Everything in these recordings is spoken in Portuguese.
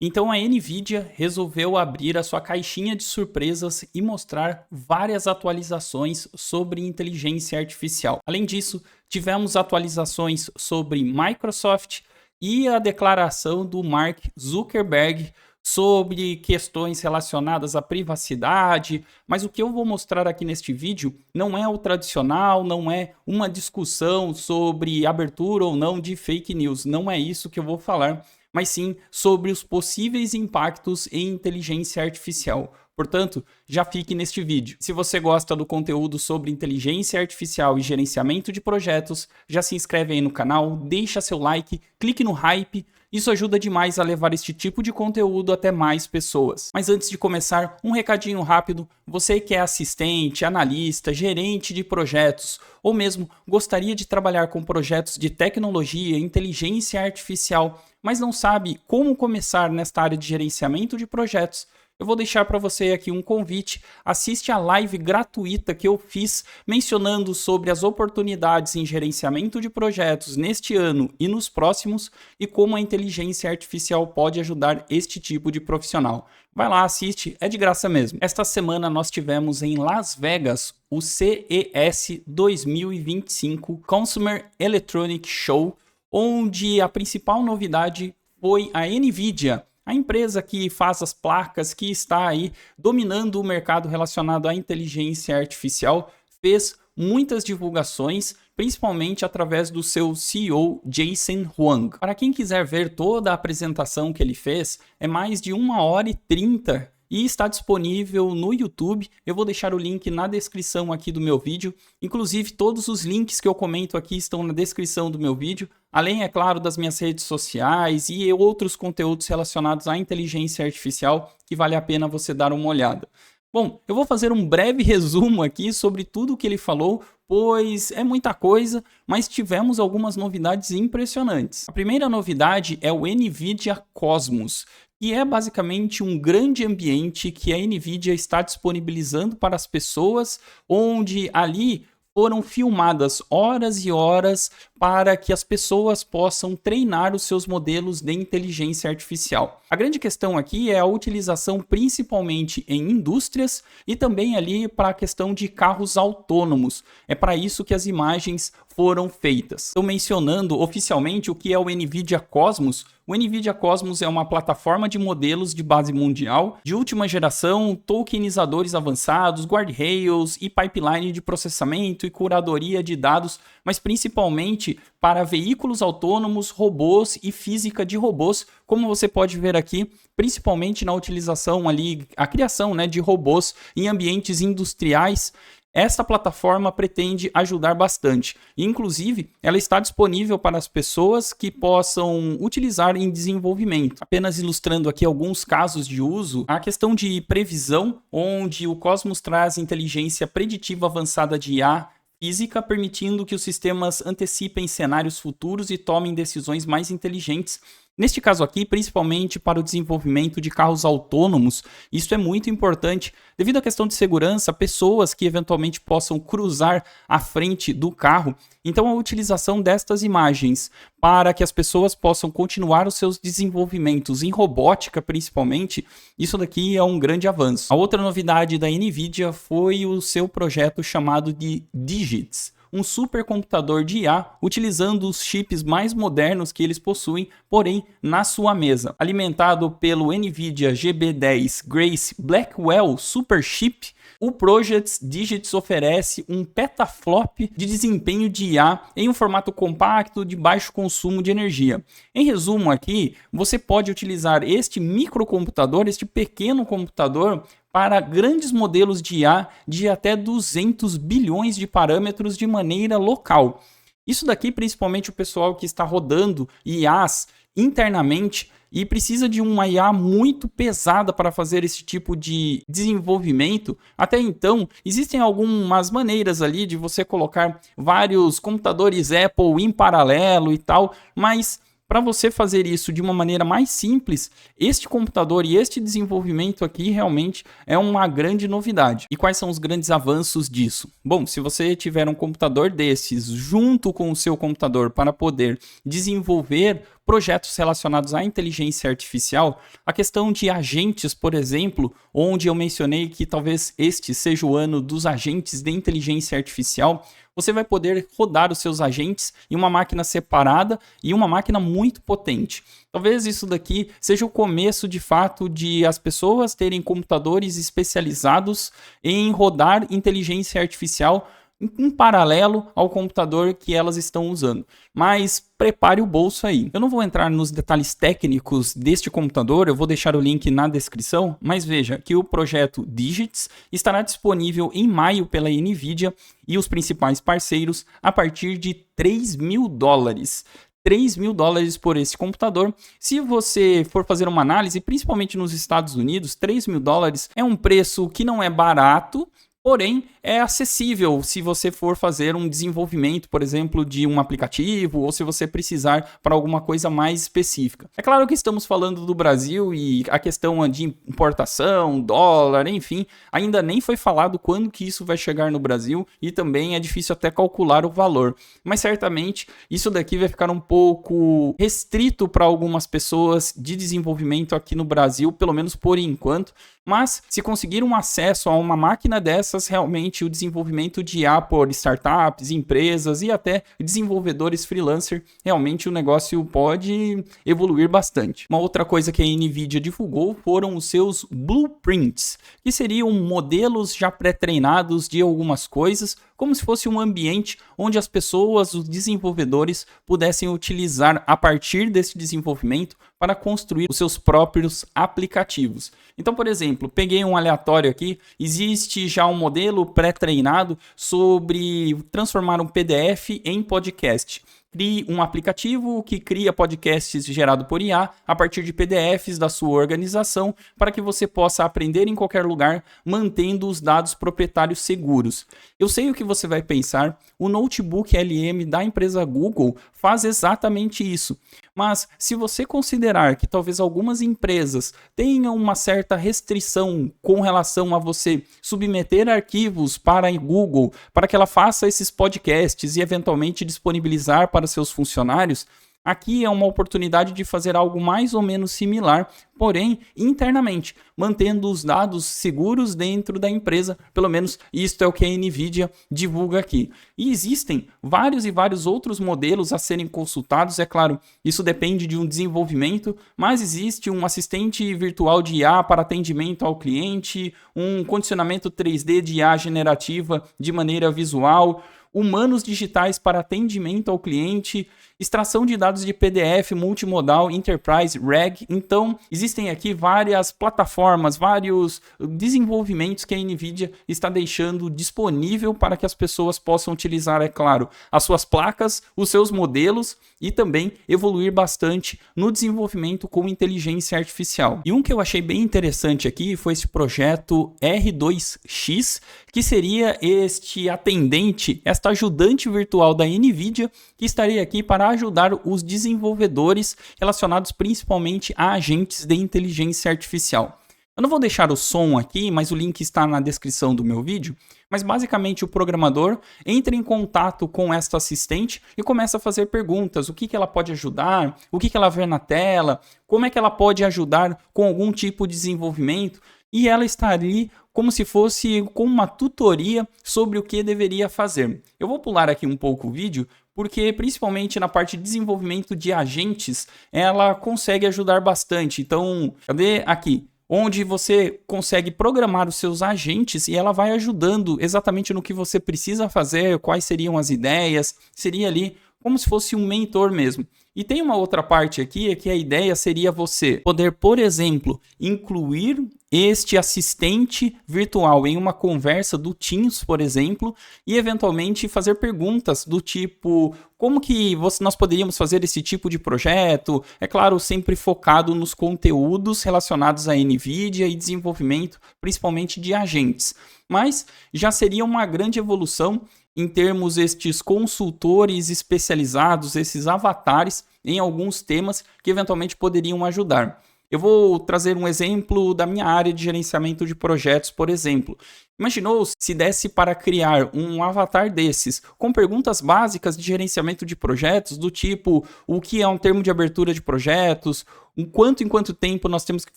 Então a Nvidia resolveu abrir a sua caixinha de surpresas e mostrar várias atualizações sobre inteligência artificial. Além disso, tivemos atualizações sobre Microsoft e a declaração do Mark Zuckerberg sobre questões relacionadas à privacidade, mas o que eu vou mostrar aqui neste vídeo não é o tradicional, não é uma discussão sobre abertura ou não de fake news, não é isso que eu vou falar, mas sim sobre os possíveis impactos em inteligência artificial. Portanto, já fique neste vídeo. Se você gosta do conteúdo sobre inteligência artificial e gerenciamento de projetos, já se inscreve aí no canal, deixa seu like, clique no hype. Isso ajuda demais a levar este tipo de conteúdo até mais pessoas. Mas antes de começar, um recadinho rápido. Você que é assistente, analista, gerente de projetos ou mesmo gostaria de trabalhar com projetos de tecnologia, inteligência artificial, mas não sabe como começar nesta área de gerenciamento de projetos, eu vou deixar para você aqui um convite. Assiste a live gratuita que eu fiz mencionando sobre as oportunidades em gerenciamento de projetos neste ano e nos próximos e como a inteligência artificial pode ajudar este tipo de profissional. Vai lá, assiste, é de graça mesmo. Esta semana nós tivemos em Las Vegas o CES 2025 Consumer Electronics Show, onde a principal novidade foi a Nvidia, a empresa que faz as placas, que está aí dominando o mercado relacionado à inteligência artificial, fez muitas divulgações, principalmente através do seu CEO, Jensen Huang. Para quem quiser ver toda a apresentação que ele fez, é mais de 1h30 e está disponível no YouTube. Eu vou deixar o link na descrição aqui do meu vídeo. Inclusive, todos os links que eu comento aqui estão na descrição do meu vídeo. Além, é claro, das minhas redes sociais e outros conteúdos relacionados à inteligência artificial que vale a pena você dar uma olhada. Bom, eu vou fazer um breve resumo aqui sobre tudo o que ele falou, pois é muita coisa, mas tivemos algumas novidades impressionantes. A primeira novidade é o Nvidia Cosmos, que é basicamente um grande ambiente que a Nvidia está disponibilizando para as pessoas, onde ali foram filmadas horas e horas para que as pessoas possam treinar os seus modelos de inteligência artificial. A grande questão aqui é a utilização principalmente em indústrias e também ali para a questão de carros autônomos. É para isso que as imagens foram feitas. Estou mencionando oficialmente o que é o Nvidia Cosmos. O Nvidia Cosmos é uma plataforma de modelos de base mundial, de última geração, tokenizadores avançados, guardrails e pipeline de processamento e curadoria de dados, mas principalmente para veículos autônomos, robôs e física de robôs, como você pode ver aqui, principalmente na utilização ali, a criação, de robôs em ambientes industriais. Essa plataforma pretende ajudar bastante. Inclusive, ela está disponível para as pessoas que possam utilizar em desenvolvimento. Apenas ilustrando aqui alguns casos de uso, a questão de previsão, onde o Cosmos traz inteligência preditiva avançada de IA física, permitindo que os sistemas antecipem cenários futuros e tomem decisões mais inteligentes. Neste caso aqui, principalmente para o desenvolvimento de carros autônomos, isso é muito importante devido à questão de segurança, pessoas que eventualmente possam cruzar à frente do carro. Então, a utilização destas imagens para que as pessoas possam continuar os seus desenvolvimentos em robótica, principalmente, isso daqui é um grande avanço. A outra novidade da Nvidia foi o seu projeto chamado de Digits, um supercomputador de IA utilizando os chips mais modernos que eles possuem, porém na sua mesa. Alimentado pelo Nvidia GB10 Grace Blackwell Super Chip, o Project Digits oferece um petaflop de desempenho de IA em um formato compacto de baixo consumo de energia. Em resumo aqui, você pode utilizar este microcomputador, este pequeno computador, para grandes modelos de IA de até 200 bilhões de parâmetros de maneira local. Isso daqui, principalmente o pessoal que está rodando IAs internamente e precisa de uma IA muito pesada para fazer esse tipo de desenvolvimento. Até então, existem algumas maneiras ali de você colocar vários computadores Apple em paralelo e tal, mas para você fazer isso de uma maneira mais simples, este computador e este desenvolvimento aqui realmente é uma grande novidade. E quais são os grandes avanços disso? Bom, se você tiver um computador desses junto com o seu computador para poder desenvolver projetos relacionados à inteligência artificial, a questão de agentes, por exemplo, onde eu mencionei que talvez este seja o ano dos agentes de inteligência artificial, você vai poder rodar os seus agentes em uma máquina separada e uma máquina muito potente. Talvez isso daqui seja o começo, de fato, de as pessoas terem computadores especializados em rodar inteligência artificial em paralelo ao computador que elas estão usando. Mas prepare o bolso aí. Eu não vou entrar nos detalhes técnicos deste computador, eu vou deixar o link na descrição, mas veja que o projeto Digits estará disponível em maio pela NVIDIA e os principais parceiros a partir de $3.000. $3.000 por esse computador. Se você for fazer uma análise, principalmente nos Estados Unidos, $3.000 é um preço que não é barato, porém é acessível se você for fazer um desenvolvimento, por exemplo, de um aplicativo ou se você precisar para alguma coisa mais específica. É claro que estamos falando do Brasil e a questão de importação, dólar, enfim, ainda nem foi falado quando que isso vai chegar no Brasil e também é difícil até calcular o valor. Mas certamente isso daqui vai ficar um pouco restrito para algumas pessoas de desenvolvimento aqui no Brasil, pelo menos por enquanto. Mas se conseguir um acesso a uma máquina dessas, realmente o desenvolvimento de IA por startups, empresas e até desenvolvedores freelancer, realmente o negócio pode evoluir bastante. Uma outra coisa que a NVIDIA divulgou foram os seus blueprints, que seriam modelos já pré-treinados de algumas coisas, como se fosse um ambiente onde as pessoas, os desenvolvedores, pudessem utilizar a partir desse desenvolvimento para construir os seus próprios aplicativos. Então, por exemplo, peguei um aleatório aqui, existe já um modelo pré-treinado sobre transformar um PDF em podcast. Crie um aplicativo que cria podcasts gerado por IA a partir de PDFs da sua organização para que você possa aprender em qualquer lugar, mantendo os dados proprietários seguros. Eu sei o que você vai pensar, o notebook LM da empresa Google faz exatamente isso. Mas se você considerar que talvez algumas empresas tenham uma certa restrição com relação a você submeter arquivos para a Google, para que ela faça esses podcasts e eventualmente disponibilizar para seus funcionários, aqui é uma oportunidade de fazer algo mais ou menos similar, porém internamente, mantendo os dados seguros dentro da empresa. Pelo menos isto é o que a NVIDIA divulga aqui. E existem vários e vários outros modelos a serem consultados. É claro, isso depende de um desenvolvimento, mas existe um assistente virtual de IA para atendimento ao cliente, um condicionamento 3D de IA generativa de maneira visual, humanos digitais para atendimento ao cliente, extração de dados de PDF multimodal Enterprise RAG. Então, existem aqui várias plataformas, vários desenvolvimentos que a NVIDIA está deixando disponível para que as pessoas possam utilizar, é claro, as suas placas, os seus modelos e também evoluir bastante no desenvolvimento com inteligência artificial. E um que eu achei bem interessante aqui foi esse projeto R2X, que seria este atendente, esta ajudante virtual da NVIDIA, que estaria aqui para ajudar os desenvolvedores relacionados principalmente a agentes de inteligência artificial. Eu não vou deixar o som aqui, mas o link está na descrição do meu vídeo. Mas basicamente o programador entra em contato com esta assistente e começa a fazer perguntas. O que ela pode ajudar? O que ela vê na tela? Como é que ela pode ajudar com algum tipo de desenvolvimento? E ela está ali como se fosse com uma tutoria sobre o que deveria fazer. Eu vou pular aqui um pouco o vídeo, porque principalmente na parte de desenvolvimento de agentes, ela consegue ajudar bastante. Então, cadê aqui? Onde você consegue programar os seus agentes e ela vai ajudando exatamente no que você precisa fazer, quais seriam as ideias, seria ali como se fosse um mentor mesmo. E tem uma outra parte aqui, é que a ideia seria você poder, por exemplo, incluir este assistente virtual em uma conversa do Teams, por exemplo, e eventualmente fazer perguntas do tipo, como que nós poderíamos fazer esse tipo de projeto? É claro, sempre focado nos conteúdos relacionados à NVIDIA e desenvolvimento, principalmente de agentes. Mas já seria uma grande evolução em termos estes consultores especializados, esses avatares em alguns temas que eventualmente poderiam ajudar. Eu vou trazer um exemplo da minha área de gerenciamento de projetos, por exemplo. Imaginou se desse para criar um avatar desses, com perguntas básicas de gerenciamento de projetos, do tipo, o que é um termo de abertura de projetos, em quanto tempo nós temos que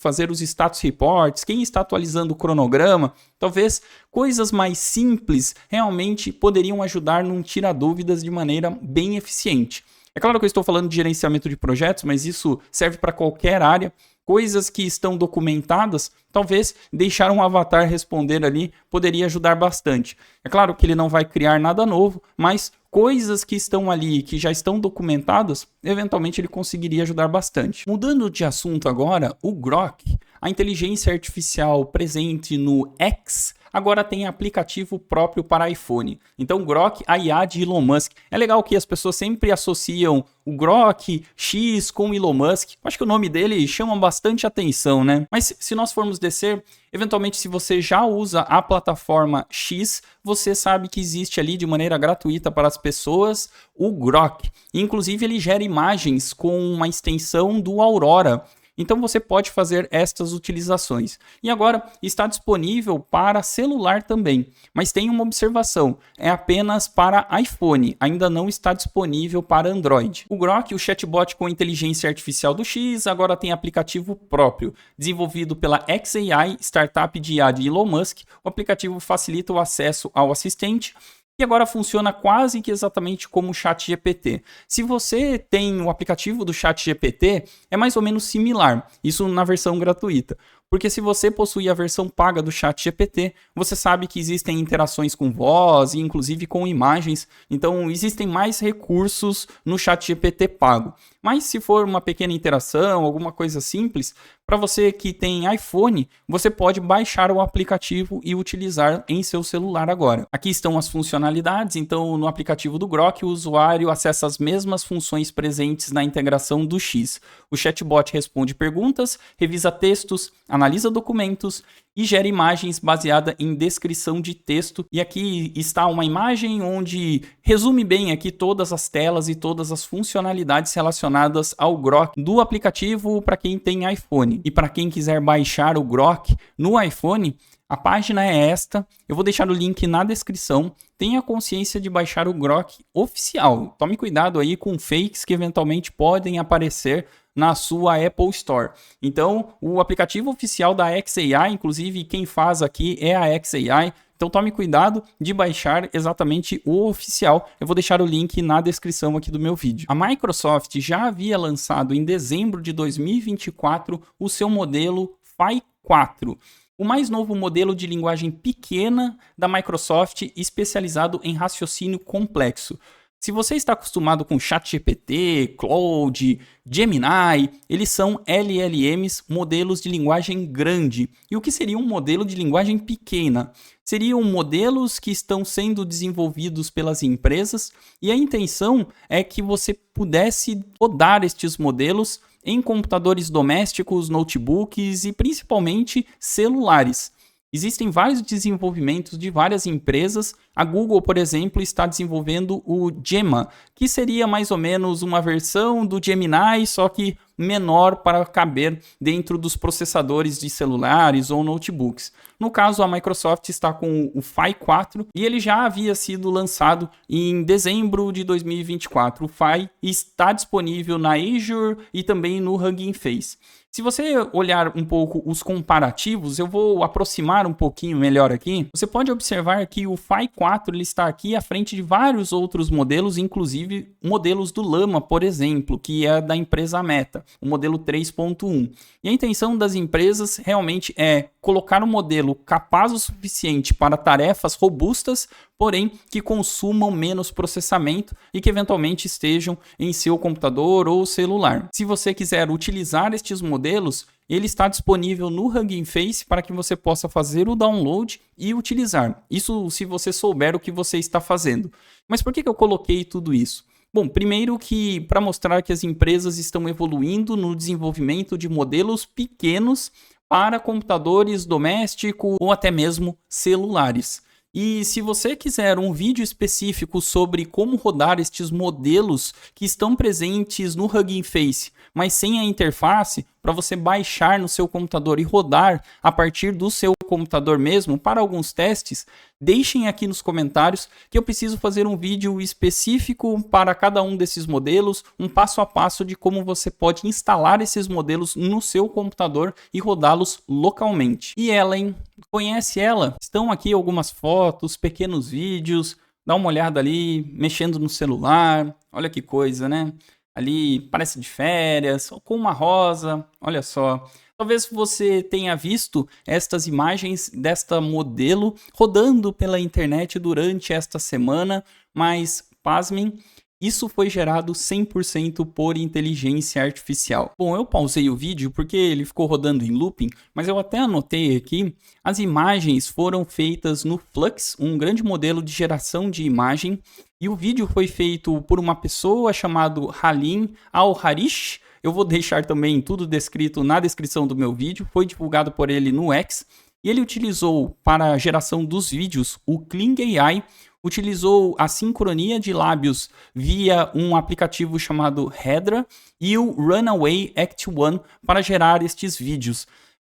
fazer os status reports, quem está atualizando o cronograma. Talvez coisas mais simples realmente poderiam ajudar num tira-dúvidas de maneira bem eficiente. É claro que eu estou falando de gerenciamento de projetos, mas isso serve para qualquer área. Coisas que estão documentadas, talvez deixar um avatar responder ali poderia ajudar bastante. É claro que ele não vai criar nada novo, mas coisas que estão ali, que já estão documentadas, eventualmente ele conseguiria ajudar bastante. Mudando de assunto agora, o Grok, a inteligência artificial presente no X, agora tem aplicativo próprio para iPhone. Então, o Grok, a IA de Elon Musk. É legal que as pessoas sempre associam o Grok X com Elon Musk. Acho que o nome dele chama bastante atenção, né? Mas se nós formos descer, eventualmente se você já usa a plataforma X, você sabe que existe ali de maneira gratuita para as pessoas o Grok. Inclusive ele gera imagens com uma extensão do Aurora. Então você pode fazer estas utilizações. E agora está disponível para celular também. Mas tem uma observação, é apenas para iPhone, ainda não está disponível para Android. O Grok, o chatbot com inteligência artificial do X, agora tem aplicativo próprio. Desenvolvido pela xAI, startup de IA de Elon Musk, o aplicativo facilita o acesso ao assistente, e agora funciona quase que exatamente como o ChatGPT. Se você tem o aplicativo do ChatGPT, é mais ou menos similar, isso na versão gratuita. Porque se você possui a versão paga do ChatGPT, você sabe que existem interações com voz e inclusive com imagens. Então existem mais recursos no ChatGPT pago. Mas se for uma pequena interação, alguma coisa simples, para você que tem iPhone, você pode baixar o aplicativo e utilizar em seu celular agora. Aqui estão as funcionalidades. Então no aplicativo do Grok, o usuário acessa as mesmas funções presentes na integração do X. O chatbot responde perguntas, revisa textos, analisa documentos e gera imagens baseada em descrição de texto. E aqui está uma imagem onde resume bem aqui todas as telas e todas as funcionalidades relacionadas ao Grok do aplicativo para quem tem iPhone. E para quem quiser baixar o Grok no iPhone, a página é esta, eu vou deixar o link na descrição. Tenha consciência de baixar o Grok oficial. Tome cuidado aí com fakes que eventualmente podem aparecer na sua Apple Store. Então, o aplicativo oficial da xAI, inclusive quem faz aqui é a xAI, então tome cuidado de baixar exatamente o oficial. Eu vou deixar o link na descrição aqui do meu vídeo. A Microsoft já havia lançado em dezembro de 2024 o seu modelo Phi 4. O mais novo modelo de linguagem pequena da Microsoft especializado em raciocínio complexo. Se você está acostumado com ChatGPT, Claude, Gemini, eles são LLMs, modelos de linguagem grande. E o que seria um modelo de linguagem pequena? Seriam modelos que estão sendo desenvolvidos pelas empresas e a intenção é que você pudesse rodar estes modelos em computadores domésticos, notebooks e principalmente celulares. Existem vários desenvolvimentos de várias empresas. A Google, por exemplo, está desenvolvendo o Gemma, que seria mais ou menos uma versão do Gemini, só que menor para caber dentro dos processadores de celulares ou notebooks. No caso, a Microsoft está com o Phi 4 e ele já havia sido lançado em dezembro de 2024. O Phi está disponível na Azure e também no Hugging Face. Se você olhar um pouco os comparativos, eu vou aproximar um pouquinho melhor aqui. Você pode observar que o Phi 4 ele está aqui à frente de vários outros modelos, inclusive modelos do Llama, por exemplo, que é da empresa Meta, o modelo 3.1. E a intenção das empresas realmente é colocar um modelo capaz o suficiente para tarefas robustas, porém que consumam menos processamento e que eventualmente estejam em seu computador ou celular. Se você quiser utilizar estes modelos, ele está disponível no Hugging Face para que você possa fazer o download e utilizar. Isso se você souber o que você está fazendo. Mas por que eu coloquei tudo isso? Bom, primeiro que para mostrar que as empresas estão evoluindo no desenvolvimento de modelos pequenos para computadores domésticos ou até mesmo celulares. E se você quiser um vídeo específico sobre como rodar estes modelos que estão presentes no Hugging Face mas sem a interface para você baixar no seu computador e rodar a partir do seu computador mesmo para alguns testes, deixem aqui nos comentários que eu preciso fazer um vídeo específico para cada um desses modelos, um passo a passo de como você pode instalar esses modelos no seu computador e rodá-los localmente. E ela, hein? Conhece ela? Estão aqui algumas fotos, pequenos vídeos, dá uma olhada ali, mexendo no celular, olha que coisa, né? Ali parece de férias, com uma rosa, olha só. Talvez você tenha visto estas imagens desta modelo rodando pela internet durante esta semana, mas pasmem, isso foi gerado 100% por inteligência artificial. Bom, eu pausei o vídeo porque ele ficou rodando em looping, mas eu até anotei aqui, as imagens foram feitas no Flux, um grande modelo de geração de imagem, e o vídeo foi feito por uma pessoa chamada Halim Al-Harish. Eu vou deixar também tudo descrito na descrição do meu vídeo, foi divulgado por ele no X, e ele utilizou para a geração dos vídeos o Kling AI, utilizou a sincronia de lábios via um aplicativo chamado Hedra e o Runway Act 1 para gerar estes vídeos.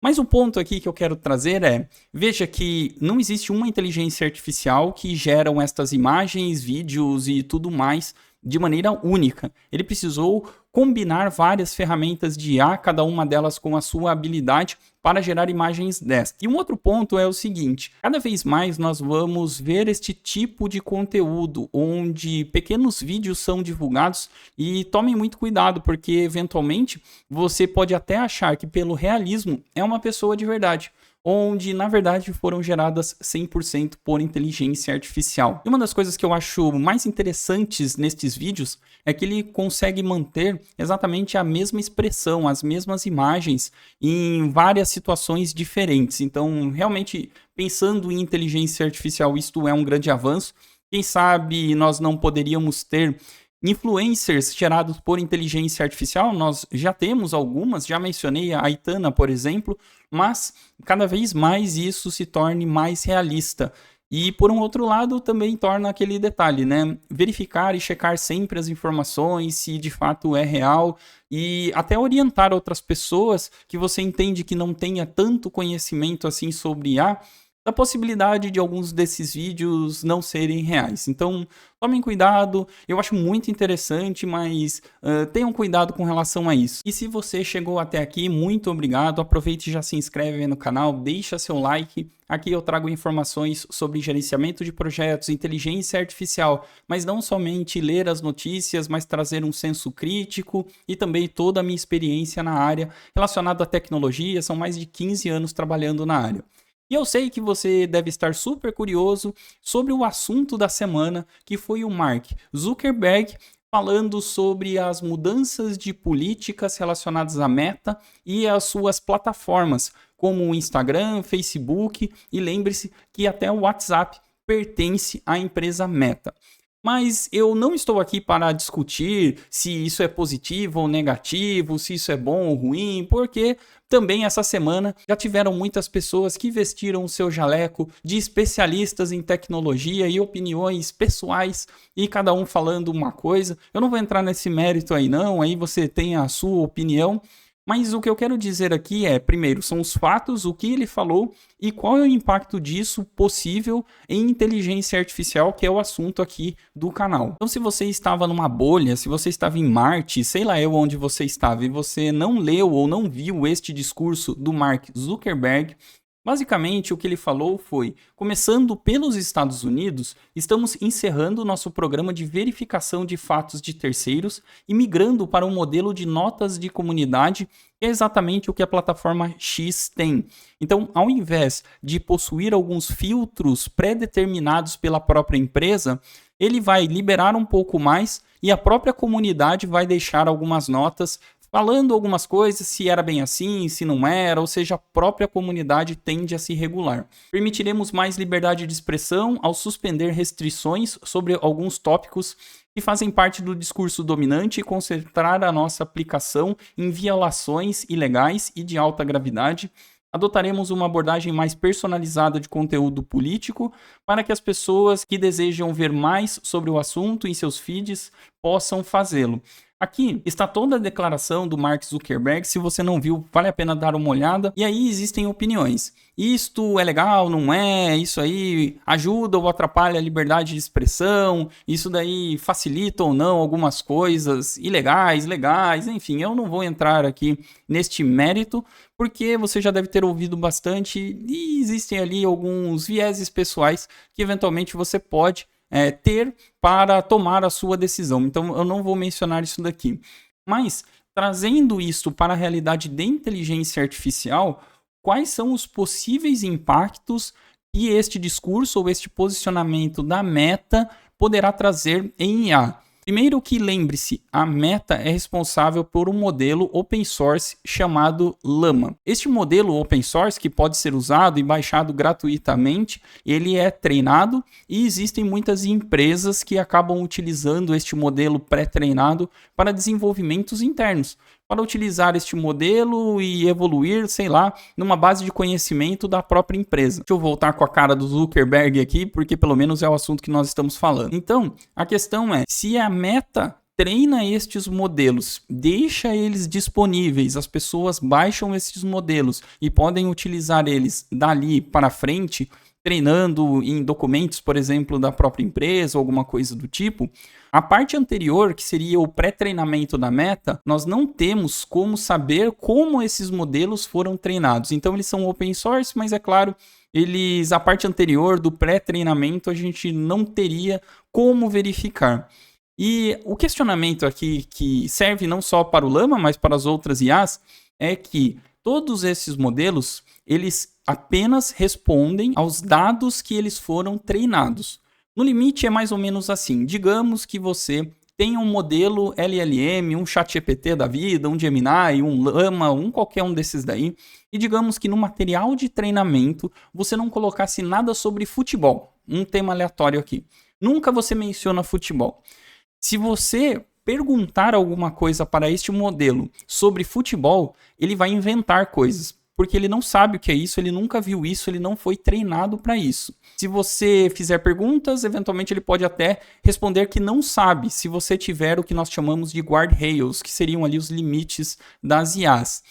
Mas o ponto aqui que eu quero trazer é, veja que não existe uma inteligência artificial que geram estas imagens, vídeos e tudo mais de maneira única. Ele precisou combinar várias ferramentas de IA, cada uma delas com a sua habilidade, para gerar imagens desta. E um outro ponto é o seguinte, cada vez mais nós vamos ver este tipo de conteúdo, onde pequenos vídeos são divulgados, e tomem muito cuidado, porque eventualmente você pode até achar que pelo realismo é uma pessoa de verdade, onde na verdade foram geradas 100% por inteligência artificial. E uma das coisas que eu acho mais interessantes nestes vídeos é que ele consegue manter exatamente a mesma expressão, as mesmas imagens em várias situações diferentes. Então, realmente, pensando em inteligência artificial, isto é um grande avanço. Quem sabe nós não poderíamos ter influencers gerados por inteligência artificial, nós já temos algumas, já mencionei a Aitana, por exemplo, mas cada vez mais isso se torne mais realista. E por um outro lado também torna aquele detalhe, né? Verificar e checar sempre as informações, se de fato é real, e até orientar outras pessoas que você entende que não tenha tanto conhecimento assim sobre IA, da possibilidade de alguns desses vídeos não serem reais. Então, tomem cuidado, eu acho muito interessante, mas tenham cuidado com relação a isso. E se você chegou até aqui, muito obrigado, aproveite e já se inscreve aí no canal, deixa seu like. Aqui eu trago informações sobre gerenciamento de projetos, inteligência artificial, mas não somente ler as notícias, mas trazer um senso crítico e também toda a minha experiência na área relacionada à tecnologia, são mais de 15 anos trabalhando na área. E eu sei que você deve estar super curioso sobre o assunto da semana, que foi o Mark Zuckerberg falando sobre as mudanças de políticas relacionadas à Meta e às suas plataformas, como o Instagram, Facebook, e lembre-se que até o WhatsApp pertence à empresa Meta. Mas eu não estou aqui para discutir se isso é positivo ou negativo, se isso é bom ou ruim, porque também essa semana já tiveram muitas pessoas que vestiram o seu jaleco de especialistas em tecnologia e opiniões pessoais, e cada um falando uma coisa. Eu não vou entrar nesse mérito aí não, aí você tem a sua opinião. Mas o que eu quero dizer aqui é, primeiro, são os fatos, o que ele falou e qual é o impacto disso possível em inteligência artificial, que é o assunto aqui do canal. Então, se você estava numa bolha, se você estava em Marte, sei lá eu onde você estava, e você não leu ou não viu este discurso do Mark Zuckerberg, basicamente, o que ele falou foi, começando pelos Estados Unidos, estamos encerrando nosso programa de verificação de fatos de terceiros e migrando para um modelo de notas de comunidade, que é exatamente o que a plataforma X tem. Então, ao invés de possuir alguns filtros pré-determinados pela própria empresa, ele vai liberar um pouco mais e a própria comunidade vai deixar algumas notas falando algumas coisas, se era bem assim, se não era, ou seja, a própria comunidade tende a se regular. Permitiremos mais liberdade de expressão ao suspender restrições sobre alguns tópicos que fazem parte do discurso dominante e concentrar a nossa aplicação em violações ilegais e de alta gravidade. Adotaremos uma abordagem mais personalizada de conteúdo político para que as pessoas que desejam ver mais sobre o assunto em seus feeds possam fazê-lo. Aqui está toda a declaração do Mark Zuckerberg. Se você não viu, vale a pena dar uma olhada. E aí existem opiniões. Isto é legal, não é? Isso aí ajuda ou atrapalha a liberdade de expressão? Isso daí facilita ou não algumas coisas ilegais, legais? Enfim, eu não vou entrar aqui neste mérito, porque você já deve ter ouvido bastante e existem ali alguns vieses pessoais que eventualmente você pode ter para tomar a sua decisão. Então, eu não vou mencionar isso daqui. Mas, trazendo isso para a realidade de inteligência artificial, quais são os possíveis impactos que este discurso ou este posicionamento da Meta poderá trazer em IA? Primeiro que lembre-se, a Meta é responsável por um modelo open source chamado Llama. Este modelo open source, que pode ser usado e baixado gratuitamente, ele é treinado e existem muitas empresas que acabam utilizando este modelo pré-treinado para desenvolvimentos internos, para utilizar este modelo e evoluir, sei lá, numa base de conhecimento da própria empresa. Deixa eu voltar com a cara do Zuckerberg aqui, porque pelo menos é o assunto que nós estamos falando. Então, a questão é, se a Meta treina estes modelos, deixa eles disponíveis, as pessoas baixam esses modelos e podem utilizar eles dali para frente, treinando em documentos, por exemplo, da própria empresa ou alguma coisa do tipo, a parte anterior, que seria o pré-treinamento da Meta, nós não temos como saber como esses modelos foram treinados. Então, eles são open source, mas é claro, a parte anterior do pré-treinamento, a gente não teria como verificar. E o questionamento aqui, que serve não só para o Llama, mas para as outras IAs, é que todos esses modelos, eles apenas respondem aos dados que eles foram treinados. No limite é mais ou menos assim. Digamos que você tem um modelo LLM, um ChatGPT da vida, um Gemini, um Llama, qualquer um desses daí, e digamos que no material de treinamento você não colocasse nada sobre futebol, um tema aleatório aqui. Nunca você menciona futebol. Se você perguntar alguma coisa para este modelo sobre futebol, ele vai inventar coisas, porque ele não sabe o que é isso, ele nunca viu isso, ele não foi treinado para isso. Se você fizer perguntas, eventualmente ele pode até responder que não sabe, se você tiver o que nós chamamos de guardrails, que seriam ali os limites das IAs.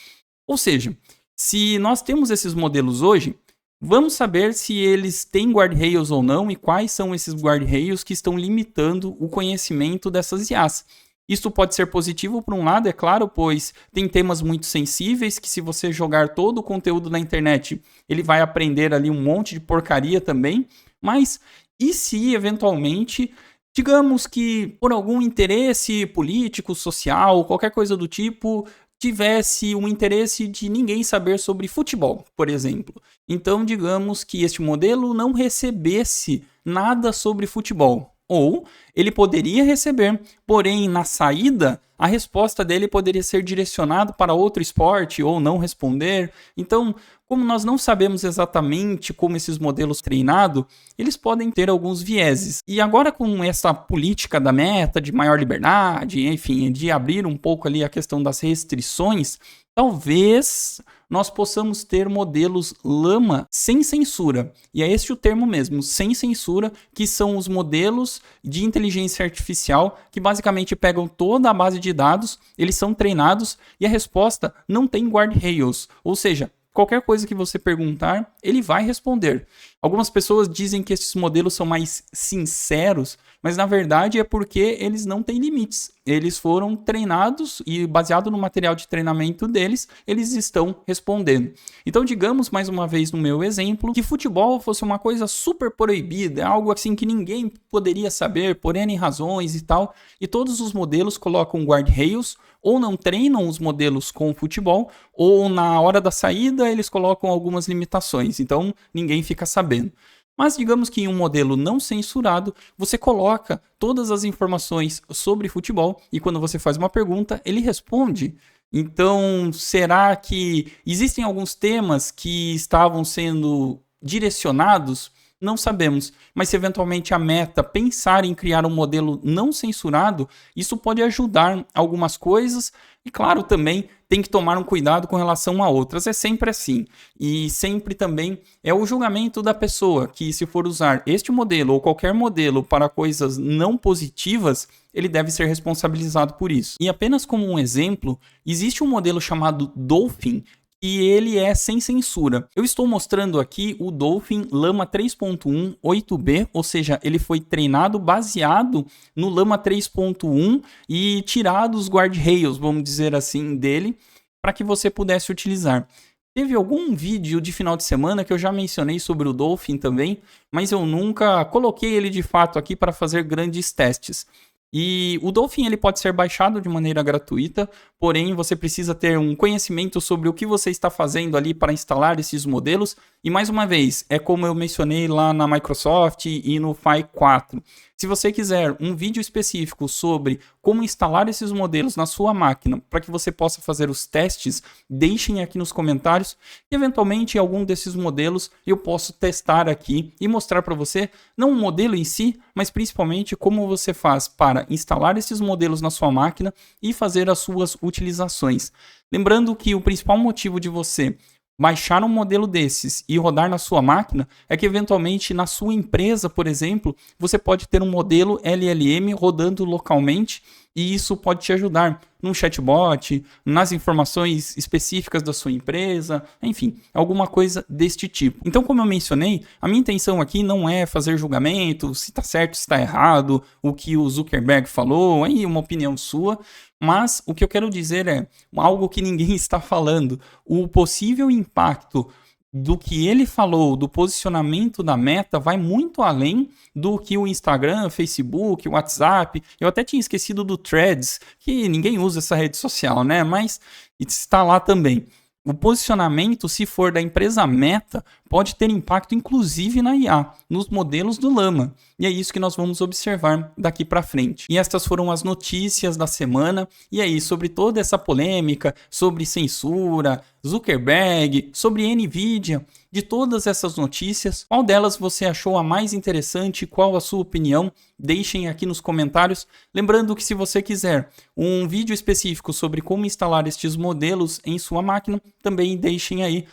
Ou seja, se nós temos esses modelos hoje, vamos saber se eles têm guardrails ou não e quais são esses guardrails que estão limitando o conhecimento dessas IAs. Isso pode ser positivo por um lado, é claro, pois tem temas muito sensíveis que se você jogar todo o conteúdo na internet, ele vai aprender ali um monte de porcaria também. Mas e se eventualmente, digamos que por algum interesse político, social, qualquer coisa do tipo, tivesse um interesse de ninguém saber sobre futebol, por exemplo. Então, digamos que este modelo não recebesse nada sobre futebol. Ou ele poderia receber, porém na saída a resposta dele poderia ser direcionada para outro esporte ou não responder. Então, como nós não sabemos exatamente como esses modelos treinados, eles podem ter alguns vieses. E agora com essa política da Meta de maior liberdade, enfim, de abrir um pouco ali a questão das restrições, talvez nós possamos ter modelos Llama sem censura. E é esse o termo mesmo, sem censura, que são os modelos de inteligência artificial que basicamente pegam toda a base de dados, eles são treinados e a resposta não tem guardrails, ou seja, qualquer coisa que você perguntar, ele vai responder. Algumas pessoas dizem que esses modelos são mais sinceros, mas na verdade é porque eles não têm limites. Eles foram treinados e baseado no material de treinamento deles, eles estão respondendo. Então digamos mais uma vez no meu exemplo, que futebol fosse uma coisa super proibida, algo assim que ninguém poderia saber por N razões e tal, e todos os modelos colocam guardrails, ou não treinam os modelos com futebol, ou na hora da saída eles colocam algumas limitações, então ninguém fica sabendo. Mas digamos que em um modelo não censurado, você coloca todas as informações sobre futebol e quando você faz uma pergunta, ele responde. Então, será que existem alguns temas que estavam sendo direcionados Não sabemos, mas se eventualmente a meta pensar em criar um modelo não censurado, isso pode ajudar algumas coisas e, claro, também tem que tomar um cuidado com relação a outras. É sempre assim. E sempre também é o julgamento da pessoa que, se for usar este modelo ou qualquer modelo para coisas não positivas, ele deve ser responsabilizado por isso. E apenas como um exemplo, existe um modelo chamado Dolphin, e ele é sem censura. Eu estou mostrando aqui o Dolphin Llama 3.1 8B, ou seja, ele foi treinado baseado no Llama 3.1 e tirado os guardrails, vamos dizer assim, dele, para que você pudesse utilizar. Teve algum vídeo de final de semana que eu já mencionei sobre o Dolphin também, mas eu nunca coloquei ele de fato aqui para fazer grandes testes. E o Dolphin ele pode ser baixado de maneira gratuita, porém você precisa ter um conhecimento sobre o que você está fazendo ali para instalar esses modelos. E mais uma vez, é como eu mencionei lá na Microsoft e no Phi 4. Se você quiser um vídeo específico sobre como instalar esses modelos na sua máquina para que você possa fazer os testes, deixem aqui nos comentários e eventualmente algum desses modelos eu posso testar aqui e mostrar para você, não o modelo em si, mas principalmente como você faz para instalar esses modelos na sua máquina e fazer as suas utilizações. Lembrando que o principal motivo de você baixar um modelo desses e rodar na sua máquina é que eventualmente na sua empresa, por exemplo, você pode ter um modelo LLM rodando localmente e isso pode te ajudar num chatbot, nas informações específicas da sua empresa, enfim, alguma coisa deste tipo. Então, como eu mencionei, a minha intenção aqui não é fazer julgamento, se está certo, se está errado, o que o Zuckerberg falou, aí uma opinião sua, mas o que eu quero dizer é algo que ninguém está falando. O possível impacto do que ele falou, do posicionamento da Meta, vai muito além do que o Instagram, Facebook, o WhatsApp. Eu até tinha esquecido do Threads, que ninguém usa essa rede social, né? Mas está lá também. O posicionamento, se for da empresa Meta, pode ter impacto inclusive na IA, nos modelos do Llama. E é isso que nós vamos observar daqui para frente. E estas foram as notícias da semana. E aí, sobre toda essa polêmica, sobre censura, Zuckerberg, sobre Nvidia, de todas essas notícias, qual delas você achou a mais interessante? Qual a sua opinião? Deixem aqui nos comentários. Lembrando que se você quiser um vídeo específico sobre como instalar estes modelos em sua máquina, também deixem aí.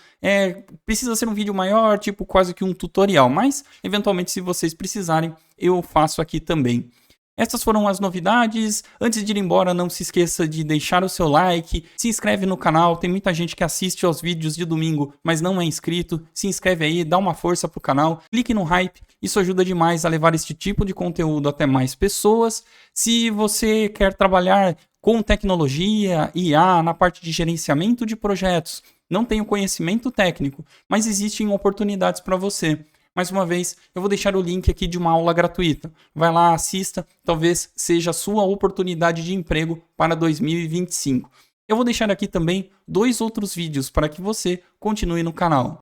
Precisa ser um vídeo maior, tipo quase que um tutorial, mas eventualmente se vocês precisarem, eu faço aqui também. Essas foram as novidades. Antes de ir embora, não se esqueça de deixar o seu like, se inscreve no canal. Tem muita gente que assiste aos vídeos de domingo, mas não é inscrito. Se inscreve aí, dá uma força pro canal, clique no hype. Isso ajuda demais a levar este tipo de conteúdo até mais pessoas. Se você quer trabalhar com tecnologia, IA, na parte de gerenciamento de projetos, não tenho conhecimento técnico, mas existem oportunidades para você. Mais uma vez, eu vou deixar o link aqui de uma aula gratuita. Vai lá, assista, talvez seja a sua oportunidade de emprego para 2025. Eu vou deixar aqui também 2 outros vídeos para que você continue no canal.